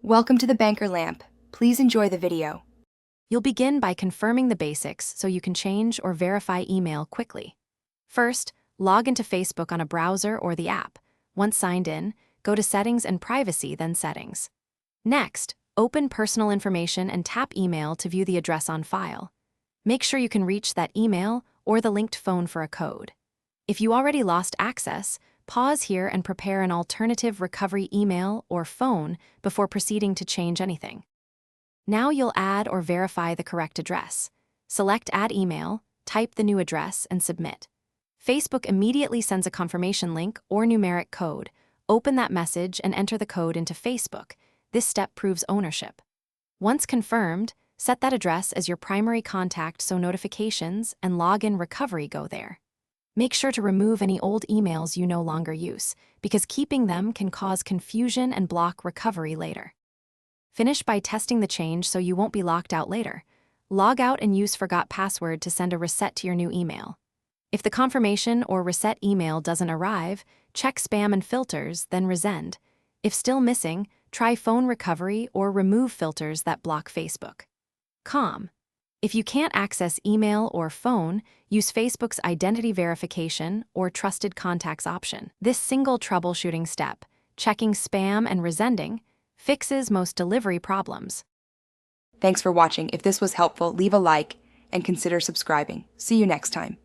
Welcome to the Banker Lamp. Please enjoy the video. You'll begin by confirming the basics so you can change or verify email quickly. First, log into Facebook on a browser or the app. Once signed in, go to Settings and Privacy, then Settings. Next, open Personal Information and tap Email to view the address on file. Make sure you can reach that email or the linked phone for a code. If you already lost access, pause here and prepare an alternative recovery email or phone before proceeding to change anything. Now you'll add or verify the correct address. Select Add Email, type the new address, and submit. Facebook immediately sends a confirmation link or numeric code. Open that message and enter the code into Facebook. This step proves ownership. Once confirmed, set that address as your primary contact so notifications and login recovery go there. Make sure to remove any old emails you no longer use, because keeping them can cause confusion and block recovery later. Finish by testing the change so you won't be locked out later. Log out and use Forgot Password to send a reset to your new email. If the confirmation or reset email doesn't arrive, check spam and filters, then resend. If still missing, try phone recovery or remove filters that block Facebook. If you can't access email or phone, use Facebook's identity verification or trusted contacts option. This single troubleshooting step, checking spam and resending, fixes most delivery problems. Thanks for watching. If this was helpful, leave a like and consider subscribing. See you next time.